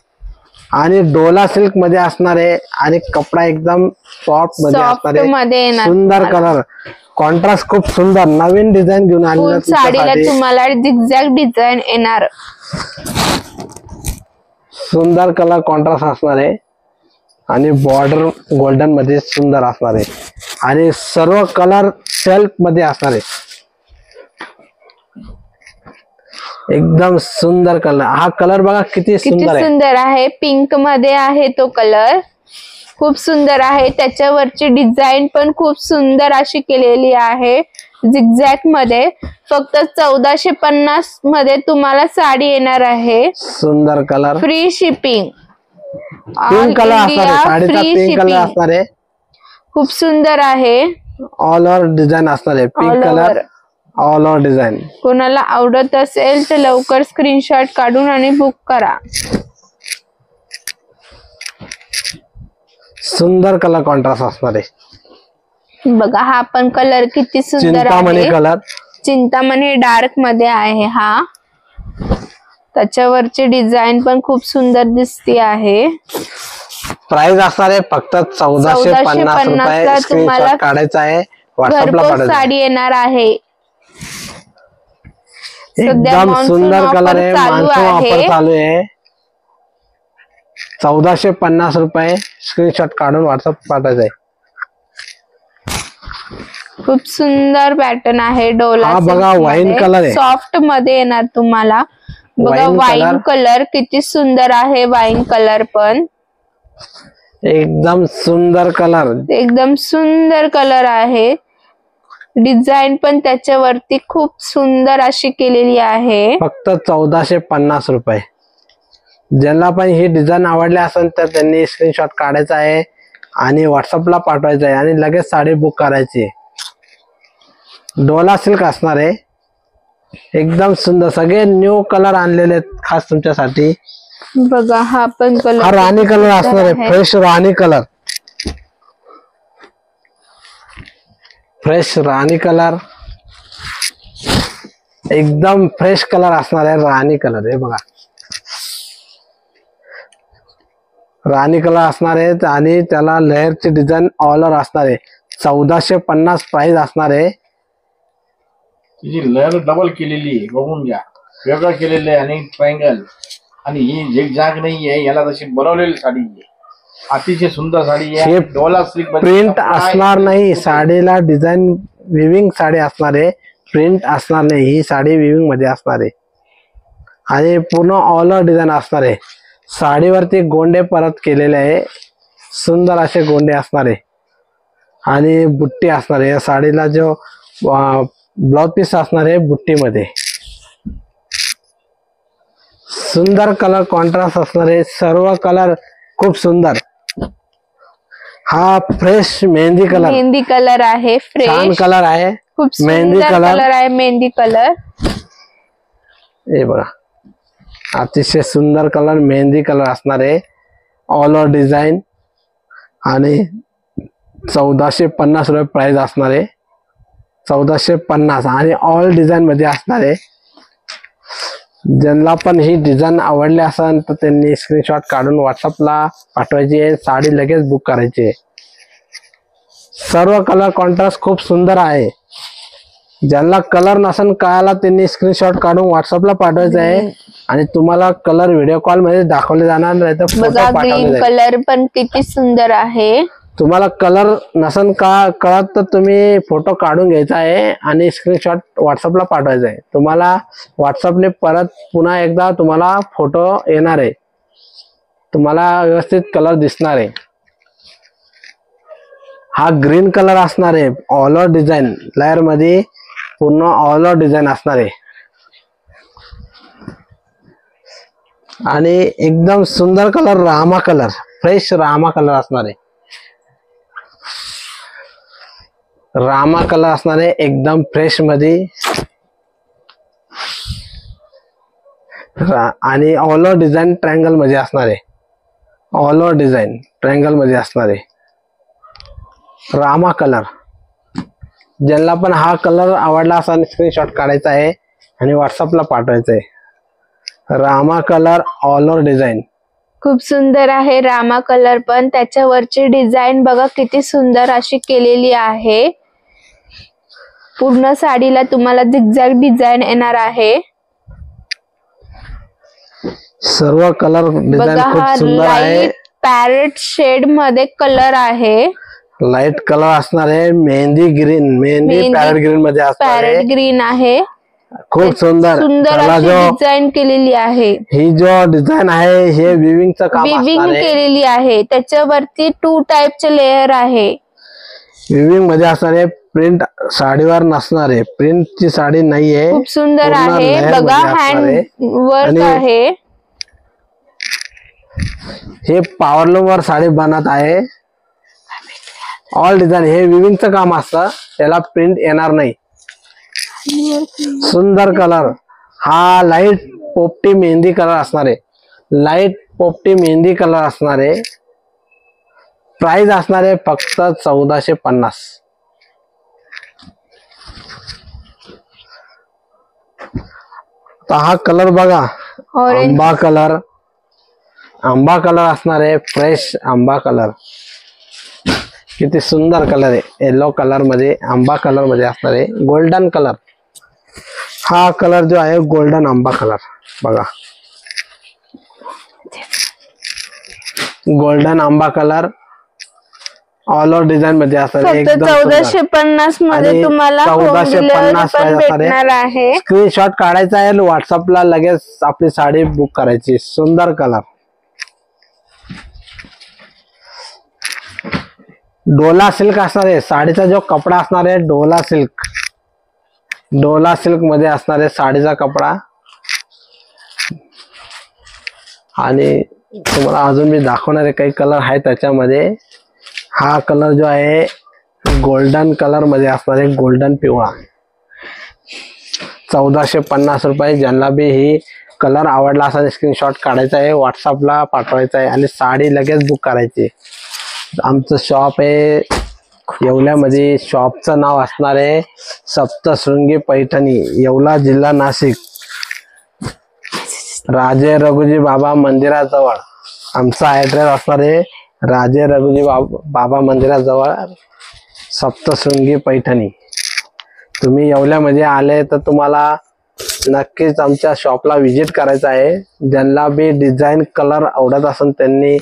S1: आणि डोला सिल्क मध्ये असणार आहे आणि कपडा एकदम सॉफ्ट मध्ये असणार आहे.
S2: मध्ये येणार.
S1: सुंदर कलर, कॉन्ट्रास्ट खूप सुंदर, नवीन डिझाईन घेऊन आलेला
S2: साडीला तुम्हाला झिगझॅग डिझाईन येणार.
S1: सुंदर कलर कॉन्ट्रास्ट असणार आहे आणि बॉर्डर गोल्डन मध्ये सुंदर असणार आहे आणि सर्व कलर सेल्फ मध्ये असणार आहे. एकदम सुंदर कलर. हा कलर बघा किती सुंदर आहे,
S2: सुंदर आहे. पिंक मध्ये आहे तो कलर, खूप सुंदर आहे. त्याच्यावरची डिझाईन पण खूप सुंदर अशी केलेली आहे झिगझॅग मध्ये. फक्त 1450 मध्ये तुम्हाला साडी येणार आहे.
S1: सुंदर colour,
S2: free shipping,
S1: pink colour असणार आहे, साडीचा
S2: फ्री
S1: पिंक कलर
S2: शिपिंग.
S1: असणार आहे.
S2: खूप सुंदर आहे.
S1: ऑल ओव्हर डिझाईन असणार आहे, pink
S2: All
S1: colour,
S2: over.
S1: All over design.
S2: कोणाला आवडत असेल तर लवकर स्क्रीनशॉट काढून आणि बुक करा.
S1: सुंदर कलर कॉन्ट्रास्ट असणार आहे.
S2: बघा हा पण कलर किती सुंदर
S1: चिंतामणी
S2: आहे.
S1: कलर,
S2: चिंतामणी डार्क मध्ये आहे हा. त्याच्यावरची डिझाईन पण खूप सुंदर दिसती आहे.
S1: प्राइस असणार आहे फक्त 1450 रुपये.
S2: ला तुम्हाला
S1: स्क्रीनशॉट काढायचा आहे, व्हॉट्सअपला
S2: घरपोच
S1: पाठवायचा.
S2: साडी येणार आहे. सध्या
S1: एकदम
S2: monsoon
S1: सुंदर कलर
S2: offer
S1: आहे,
S2: चालू
S1: मान्सून ऑफर
S2: आहे.
S1: चालू आहे. 1450 रुपये. स्क्रीनशॉट काढून व्हॉट्सअप पाठवायचा आहे.
S2: खूप सुंदर पॅटर्न आहे. डोला
S1: हा बघा वाईन कलर आहे,
S2: सॉफ्ट मध्ये येणार तुम्हाला. बघा वाईन कलर किती सुंदर आहे. वाईन कलर पण
S1: एकदम सुंदर कलर,
S2: एकदम सुंदर कलर आहे. डिझाईन पण त्याच्यावरती खूप सुंदर अशी केलेली आहे.
S1: फक्त 1450 रुपये. ज्यांना पण ही डिझाईन आवडली असेल तर त्यांनी स्क्रीनशॉट काढायचा आहे आणि व्हॉट्सअपला पाठवायचा आहे आणि लगेच साडी बुक करायची आहे. डोला सिल्क असणार आहे, एकदम सुंदर. सगळे न्यू कलर आणलेले आहेत खास तुमच्यासाठी.
S2: बघा हा पण कलर,
S1: हा राणी कलर असणार आहे, फ्रेश राणी कलर, फ्रेश राणी कलर, एकदम फ्रेश कलर असणार आहे. राणी कलर हे बघा, राणी कलर असणार आहे आणि त्याला लेअरची डिझाईन ऑल ओव्हर असणार आहे. 1450 प्राइस असणार आहे.
S3: तिची लेअर डबल केलेली आहे, बघून घ्या. वेगळं केलेलं आहे आणि ट्रायंगल, आणि ही झिगझॅग नाही आहे, याला तशी बनवलेली साडी आहे. अतिशय सुंदर साडी आहे. डोला सिल्क
S1: प्रिंट असणार नाही साडीला, डिझाईन विविंग साडी असणार आहे, प्रिंट असणार नाही. ही साडी विविंग मध्ये असणार आहे आणि पूर्ण ऑल ओव्हर डिझाईन असणार आहे. साडीवरती गोंडे परत केलेले आहे, सुंदर असे गोंडे असणार आहे आणि बुट्टी असणार आहे. या साडीला जो ब्लाउज पीस असणार आहे बुट्टीमध्ये. सुंदर कलर कॉन्ट्रास्ट असणार आहे, सर्व कलर खूप सुंदर. हा fresh mehndi colour,
S2: mehndi colour आहे.
S1: छान
S2: फ्रेश
S1: कलर आहे,
S2: खूप
S1: मेहंदी
S2: सुंदर
S1: कलर.
S2: कलर आहे. मेहंदी कलर
S1: हे बघा, अतिशय सुंदर कलर मेहंदी कलर असणार आहे. ऑल ओव्हर डिझाईन आणि 1450 रुपये प्राइस असणार आहे. 1450 आणि ऑल डिझाईन मध्ये असणार आहे. ज्यांना पण ही डिझाईन आवडली असेल तर त्यांनी स्क्रीनशॉट काढून व्हॉट्सअपला पाठवायची आहे, साडी लगेच बुक करायची आहे. सर्व कलर कॉन्ट्रास्ट खूप सुंदर आहे. ज्यांना कलर नसेल कळाला त्यांनी स्क्रीनशॉट काढून व्हॉट्सअपला पाठवायचं आहे आणि तुम्हाला कलर व्हिडिओ कॉल मध्ये दाखवले जाणार नाही तर फोटो
S2: बघा
S1: पाठवले
S2: ग्रीन
S1: जाईल.
S2: कलर पण किती सुंदर आहे.
S1: तुम्हाला कलर नसेल कळत तर तुम्ही फोटो काढून घ्यायचा आहे आणि स्क्रीनशॉट व्हॉट्सअपला पाठवायचा आहे. तुम्हाला व्हॉट्सअपने परत पुन्हा एकदा तुम्हाला फोटो येणार आहे, तुम्हाला व्यवस्थित कलर दिसणार आहे. हा ग्रीन कलर असणार आहे, ऑल ओव्हर डिझाईन लेअर मध्ये पूर्ण ऑल ओव्हर डिझाईन असणार आहे आणि एकदम सुंदर colour Rama colour, fresh Rama colour असणार आहे. रामा कलर असणार आहे एकदम फ्रेश मध्ये आणि ऑल ओव्हर डिझाईन ट्रायंगल मध्ये असणार आहे. ऑल ओव्हर डिझाईन ट्रायंगल मध्ये असणार आहे रामा कलर. ज्यांना पण हा कलर आवडला असा स्क्रीनशॉट काढायचा आहे आणि व्हॉट्सअपला पाठवायचा आहे. Rama colour all over design
S2: खूप सुंदर आहे रामा कलर पण. त्याच्यावरची डिझाईन बघा किती सुंदर अशी केलेली आहे. पूर्ण साडीला तुम्हाला झिगझॅग डिझाईन येणार आहे.
S1: सर्व कलर डिझाईन
S2: बघा
S1: खूप
S2: हा
S1: सुंदर आहे.
S2: लाईट पॅरेट शेड मध्ये कलर आहे.
S1: लाईट कलर असणार आहे, mehndi green, mehndi parrot green मध्ये असणार
S2: पॅरेट
S1: आहे.
S2: ग्रीन आहे.
S1: खूप सुंदर
S2: सुंदर
S1: त्याला
S2: अशी
S1: जो
S2: डिझाईन केलेली आहे.
S1: ही जो डिझाईन आहे हे विविंगचं काम
S2: विविंग
S1: असणार आहे.
S2: केलेली आहे. त्याच्यावरती 2 टाईपचे लेयर आहे.
S1: विविंग मध्ये असणार आहे. प्रिंट साडीवर नसणार आहे, प्रिंटची साडी नाहीये.
S2: खूप सुंदर
S1: पूर्ण
S2: आहे.
S1: layer
S2: बघा
S1: मध्ये असणार आहे.
S2: हँड वर्क
S1: आणि
S2: आहे.
S1: हे पॉवरलूम वर साडी बनत आहे. ऑल डिझाईन हे विविंगचं काम असतं, त्याला प्रिंट येणार नाही. सुंदर कलर हा लाईट पोपटी मेहंदी कलर असणार आहे. लाईट पोपटी मेहंदी कलर असणार आहे. प्राइस असणार आहे फक्त 1450. हा कलर बघा,
S2: ऑरेंज
S1: आंबा कलर. आंबा कलर असणार आहे, फ्रेश आंबा कलर. किती सुंदर कलर आहे. येलो कलर मध्ये आंबा कलर मध्ये असणार आहे. गोल्डन कलर हा कलर जो आहे गोल्डन आंबा कलर बघा. गोल्डन आंबा कलर ऑल ओव्हर डिझाईन मध्ये असणार आहे.
S2: फक्त 1450 मध्ये
S1: आणि
S2: तुम्हाला होम
S1: 1450
S2: डिलिव्हरी पण
S1: असणार आहे.
S2: भेटणार आहे.
S1: स्क्रीनशॉट काढायचा आहे, व्हॉट्सअपला लगेच आपली साडी बुक करायची. सुंदर कलर डोला सिल्क असणार आहे. साडीचा जो कपडा असणार आहे डोला सिल्क, डोला सिल्क मध्ये असणार आहे साडीचा कपडा. आणि तुम्हाला अजून मी दाखवणारे काही कलर आहेत त्याच्यामध्ये. हा कलर जो आहे गोल्डन कलर मध्ये असणार आहे, गोल्डन पिवळा. 1450 रुपये. ज्यांना बी ही कलर आवडला असा स्क्रीनशॉट काढायचा आहे, व्हॉट्सअपला पाठवायचा आहे आणि साडी लगेच बुक करायची. आमचं शॉप आहे येवल्यामध्ये. शॉपचं नाव असणार आहे सप्तशृंगी पैठणी, येवला, जिल्हा नाशिक, राजे रघुजी बाबा मंदिराजवळ. आमचा ऍड्रेस असणार आहे राजे रघुजी बाबा मंदिराजवळ, सप्तशृंगी पैठणी. तुम्ही येवल्यामध्ये आले तर तुम्हाला नक्कीच आमच्या शॉपला व्हिजिट करायचं आहे. ज्यांना बी डिझाईन कलर आवडत असेल त्यांनी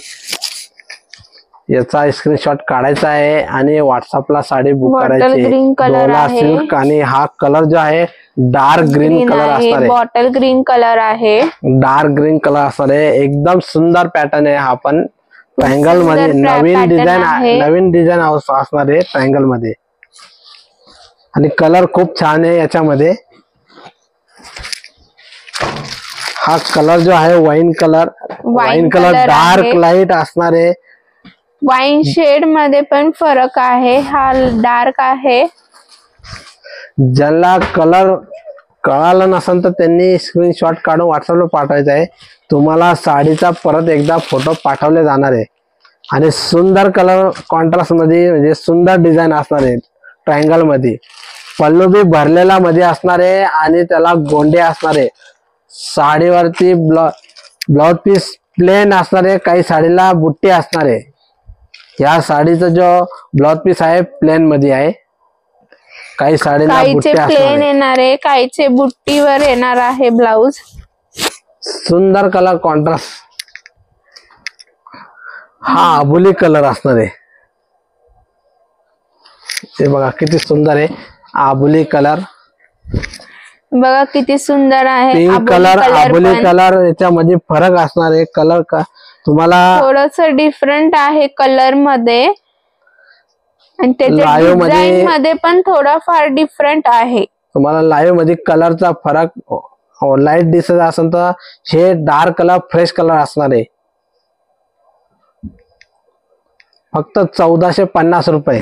S1: याचा स्क्रीनशॉट काढायचा आहे आणि व्हॉट्सअपला साडी बुक करायची.
S2: ग्रीन कलर
S1: डोला
S2: आहे.
S1: सिल्क आणि हा कलर जो आहे डार्क ग्रीन कलर असणार आहे.
S2: बॉटल ग्रीन कलर आहे.
S1: डार्क ग्रीन कलर असणार आहे. एकदम सुंदर पॅटर्न आहे हा पण. ट्रायंगल मध्ये नवीन
S2: pattern आहे.
S1: डिझाईन असणार आहे ट्रायंगल मध्ये. आणि कलर खूप छान आहे याच्यामध्ये. हा कलर जो आहे wine colour, wine colour
S2: color
S1: dark
S2: आहे.
S1: लाईट असणार आहे.
S2: वाईन शेड मध्ये पण फरक आहे. हा डार्क आहे.
S1: ज्याला कलर कळाला नसेल तर त्यांनी स्क्रीनशॉट काढून व्हॉट्सअपला पाठवायचा आहे. तुम्हाला साडीचा परत एकदा फोटो पाठवले जाणार आहे. आणि सुंदर कलर कॉन्ट्रास्ट मध्ये म्हणजे सुंदर डिझाईन असणार आहे ट्रायंगल मध्ये. पल्लू बी भरलेला मध्ये असणार आहे आणि त्याला गोंडे असणार आहे. साडीवरती ब्लाउज पीस प्लेन असणार आहे, काही साडीला बुट्टी असणार आहे. या साडीचा जो ब्लाउज पीस आहे प्लेन मध्ये आहे, काही साडीला
S2: काहीचे
S1: बुट्टी असणार
S2: प्लेन
S1: आहे.
S2: येणार आहे, काहीचे बुट्टीवर येणार आहे ब्लाऊज.
S1: सुंदर कलर कॉन्ट्रास्ट. हा आबोली कलर असणार आहे. हे बघा किती सुंदर आहे, आबोली कलर.
S2: बघा किती सुंदर आहे.
S1: पिंक कलर, आबोली कलर, याच्यामध्ये फरक असणार आहे. कलर का तुम्हाला
S2: थोडस डिफरंट आहे कलर मध्ये, आणि त्याच्या
S1: Live मध्ये-
S2: डिझाईन मध्ये पण थोडाफार डिफरंट आहे.
S1: तुम्हाला लाईव्ह मध्ये कलरचा फरक लाईट दिसत असेल तर हे डार्क कलर फ्रेश कलर असणार आहे. फक्त 1450 रुपये.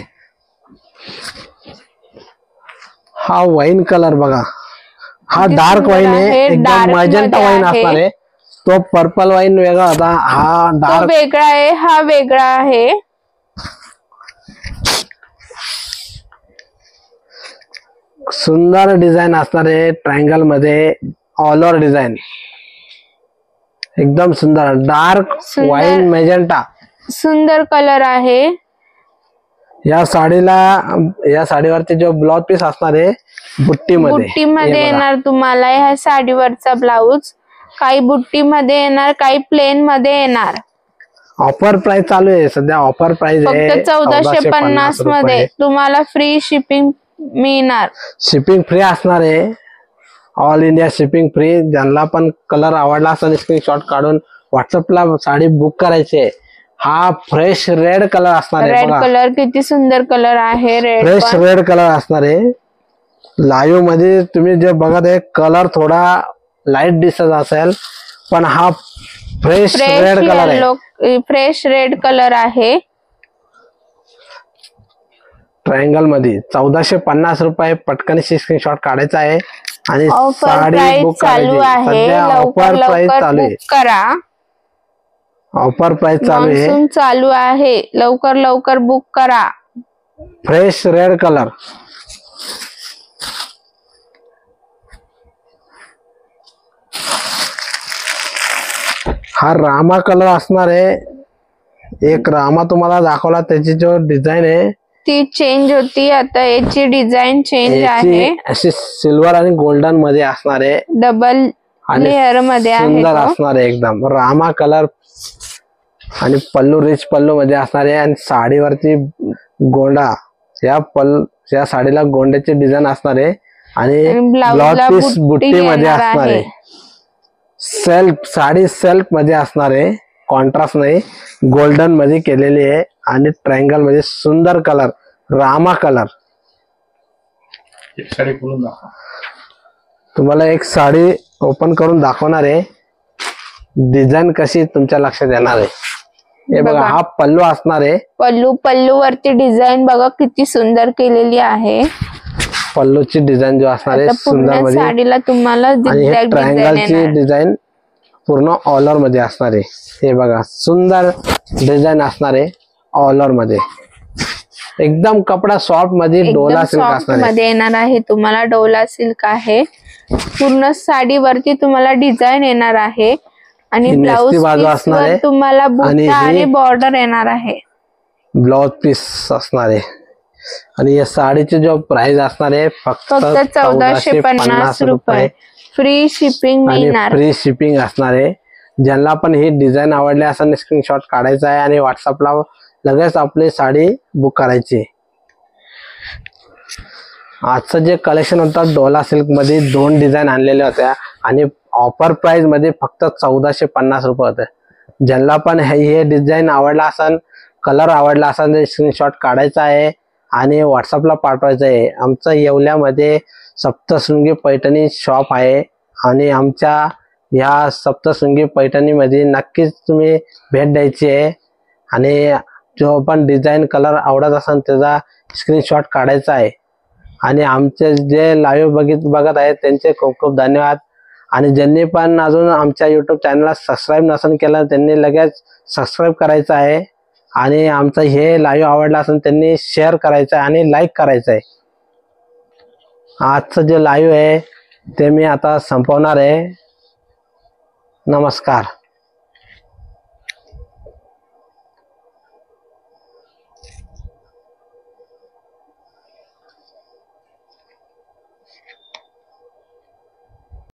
S1: हा वाईन कलर बघा, हा
S2: किती
S1: डार्क
S2: सुंदर
S1: वाईन आहे,
S2: आहे,
S1: एकदम
S2: dark
S1: मॅजेंटा
S2: मध्ये
S1: वाईन
S2: आहे.
S1: असणार आहे. तो पर्पल वाईन वेगळा होता, हा
S2: तो
S1: डार्क
S2: वेगळा आहे, हा वेगळा आहे.
S1: सुंदर डिझाईन असणार आहे. ट्रायंगल मध्ये ऑल ओव्हर डिझाईन एकदम सुंदर. डार्क
S2: सुंदर.
S1: Wine magenta.
S2: सुंदर कलर आहे.
S1: या साडीवरती जो ब्लाउज पीस असणार आहे बुट्टीमध्ये
S2: बुट्टीमध्ये येणार तुम्हाला ह्या साडीवरचा ब्लाऊज. काही बुट्टीमध्ये येणार, काही प्लेन मध्ये येणार.
S1: ऑफर प्राइस चालू आहे सध्या. ऑफर प्राइस आहे
S2: फक्त 1450 मध्ये तुम्हाला फ्री शिपिंग मिळणार.
S1: शिपिंग फ्री असणार आहे. All India shipping free. ज्यांना पण कलर आवडला असेल स्क्रीनशॉट काढून व्हॉट्सअपला साडी बुक करायची आहे. हा फ्रेश रेड कलर असणार आहे.
S2: रेड
S1: बघा
S2: कलर किती सुंदर कलर आहे. रेड
S1: फ्रेश रेड कलर असणार आहे. लाईव्ह मध्ये तुम्ही जे बघत आहे कलर थोडा लाईट दिसत असेल, पण हा फ्रेश रेड कलर आहे.
S2: फ्रेश रेड कलर आहे.
S1: ट्रायंगल मध्ये 1450 रुपये. पटकन स्क्रीनशॉट काढायचा आहे आणि
S2: ऑफर
S1: साडी
S2: प्राइस
S1: बुक
S2: चालू
S1: करायची.
S2: आहे.
S1: सध्या
S2: लवकर
S1: ऑफर प्राइस
S2: लवकर
S1: चालू आहे.
S2: बुक करा.
S1: ऑफर प्राइस चालू आहे.
S2: मान्सून चालू आहे, लवकर लवकर बुक करा.
S1: Fresh red colour. हा रामा कलर असणार आहे. एक रामा तुम्हाला दाखवला, त्याची जो डिझाईन आहे
S2: ती चेंज होती, आता याची डिझाईन चेंज आहे.
S1: याची अशी सिल्वर आणि गोल्डन मध्ये असणार आहे.
S2: डबल
S1: आणि
S2: लेअर मध्ये आहे
S1: सुंदर
S2: तो.
S1: असणार आहे एकदम. रामा कलर आणि पल्लू रिच पल्लू मध्ये असणार आहे. आणि साडीवरती गोंडा, या साडीला गोंड्याची डिझाईन असणार आहे. आणि
S2: आणि ब्लाऊजला
S1: ब्लाउज पीस
S2: बुट्टी
S1: बुट्टी मध्ये
S2: येणार
S1: असणार आहे. साडी सेल्फ मध्ये असणार आहे. कॉन्ट्रास्ट नाही, गोल्डन मध्ये केलेली आहे. आणि ट्रायंगल मध्ये सुंदर कलर, रामा कलर.
S3: एक साडी खोलून दाखवा.
S1: तुम्हाला एक साडी ओपन करून दाखवणार आहे. डिझाईन कशी तुमच्या लक्षात येणार आहे. हे बघा,
S2: बघा.
S1: हा पल्लू असणार आहे.
S2: पल्लू वरती डिझाईन बघा किती सुंदर केलेली आहे.
S1: पल्लूची डिझाईन जो असणार आहे
S2: आता
S1: सुंदर
S2: पूर्ण
S1: मध्ये.
S2: साडीला तुम्हाला
S1: आणि हे
S2: zigzag design
S1: ट्रायंगलची
S2: येणार.
S1: डिझाईन पूर्ण ऑल ओव्हर मध्ये असणार आहे. हे बघा, सुंदर डिझाईन असणार आहे ऑल ओव्हर मध्ये. एकदम कपडा सॉफ्ट मध्ये डोला
S2: एकदम
S1: सिल्क
S2: सॉफ्ट
S1: असणार आहे.
S2: मध्ये येणार आहे तुम्हाला. डोला सिल्क आहे. पूर्ण साडीवरती तुम्हाला डिझाईन येणार आहे. आणि
S1: ही
S2: ब्लाऊज
S1: नेसती बाजू असणार आहे.
S2: तुम्हाला
S1: आणि
S2: बुट्टा
S1: ही
S2: आणि बॉर्डर येणार आहे.
S1: ब्लाउज पीस असणार आहे. आणि या साडीची जो प्राइस असणार आहे फक्त
S2: 1450 रुपये. फ्री शिपिंग
S1: आणि
S2: मिळणार.
S1: फ्री शिपिंग असणार आहे. ज्यांना पण ही डिझाईन आवडली असेल स्क्रीनशॉट काढायचा आहे आणि व्हॉट्सअपला लगेच आपली साडी बुक करायची. आजचं जे कलेक्शन होतं डोला सिल्क मध्ये 2 डिझाईन आणलेल्या होत्या आणि ऑफर प्राइस मध्ये फक्त 1450 रुपये होते. ज्यांना पण हे डिझाईन आवडला असेल, कलर आवडला असेल, स्क्रीनशॉट काढायचा आहे आणि व्हॉट्सअपला पाठवायचं आहे. आमचं येवल्यामध्ये सप्तशृंगी पैठणी शॉप आहे आणि आमच्या या सप्तशृंगी पैठणीमध्ये नक्कीच तुम्ही भेट द्यायची आहे. आणि जो पण डिझाईन कलर आवडत असेल त्याचा स्क्रीनशॉट काढायचा आहे. आणि आमचे जे लाईव्ह बघत आहेत त्यांचे खूप खूप धन्यवाद. आणि ज्यांनी पण अजून आमच्या युट्यूब चॅनलला सबस्क्राईब नसेल केलं त्यांनी लगेच सबस्क्राईब करायचं आहे. आणि आमचं हे लाईव्ह आवडला असेल त्यांनी शेअर करायचं आहे आणि लाईक करायचं आहे. आजचं जे लाईव्ह आहे ते मी आता संपवणार आहे. नमस्कार.